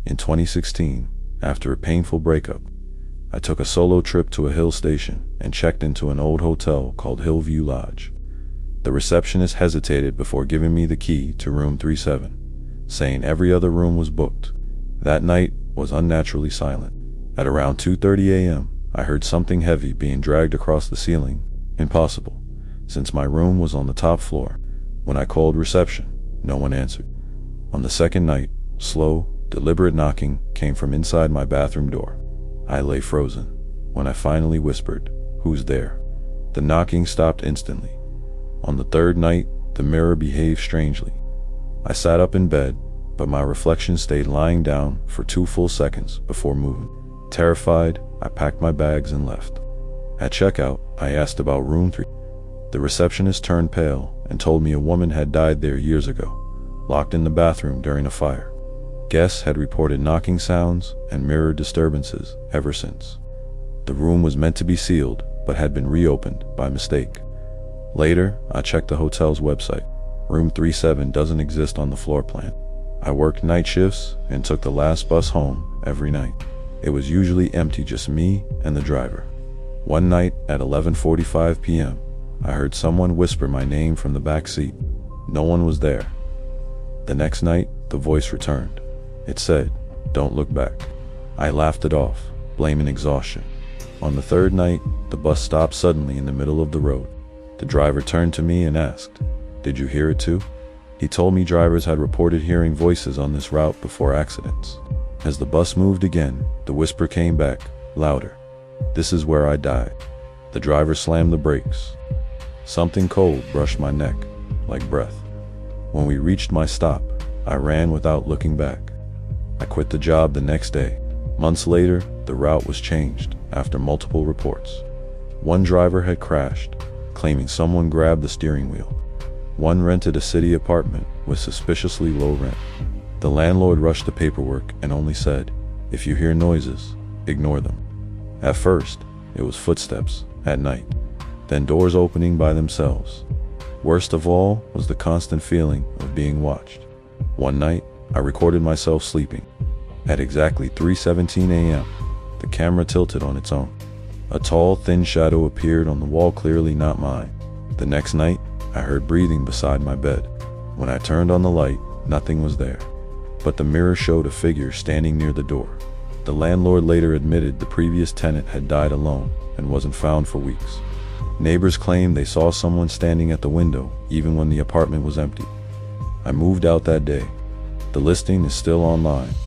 In 2016, after a painful breakup, I took a solo trip to a hill station and checked into an old hotel called Hillview Lodge. The receptionist hesitated before giving me the key to room 37, saying every other room was booked. That night was unnaturally silent. At around 2:30 a.m., I heard something heavy being dragged across the ceiling. Impossible, since my room was on the top floor. When I called reception, no one answered. On the second night, slow, deliberate knocking came from inside my bathroom door. I lay frozen. When I finally whispered, "Who's there?" the knocking stopped instantly. On the third night, the mirror behaved strangely. I sat up in bed, but my reflection stayed lying down for 2 full seconds before moving. Terrified, I packed my bags and left. At checkout, I asked about room 3. The receptionist turned pale and told me a woman had died there years ago, locked in the bathroom during a fire. Guests had reported knocking sounds and mirror disturbances ever since. The room was meant to be sealed, but had been reopened by mistake. Later, I checked the hotel's website. Room 37 doesn't exist on the floor plan. I worked night shifts and took the last bus home every night. It was usually empty, just me and the driver. One night at 11:45 p.m., I heard someone whisper my name from the back seat. No one was there. The next night, the voice returned. It said, "Don't look back." I laughed it off, blaming exhaustion. On the third night, the bus stopped suddenly in the middle of the road. The driver turned to me and asked, "Did you hear it too?" He told me drivers had reported hearing voices on this route before accidents. As the bus moved again, the whisper came back, louder. "This is where I died." The driver slammed the brakes. Something cold brushed my neck, like breath. When we reached my stop, I ran without looking back. I quit the job the next day. Months later, the route was changed after multiple reports. One driver had crashed, claiming someone grabbed the steering wheel. One rented a city apartment with suspiciously low rent. The landlord rushed the paperwork and only said, "If you hear noises, ignore them." At first, it was footsteps at night, then doors opening by themselves. Worst of all was the constant feeling of being watched. One night, I recorded myself sleeping. At exactly 3:17 a.m., the camera tilted on its own. A tall, thin shadow appeared on the wall, clearly not mine. The next night, I heard breathing beside my bed. When I turned on the light, nothing was there, but the mirror showed a figure standing near the door. The landlord later admitted the previous tenant had died alone and wasn't found for weeks. Neighbors claimed they saw someone standing at the window even when the apartment was empty. I moved out that day. The listing is still online.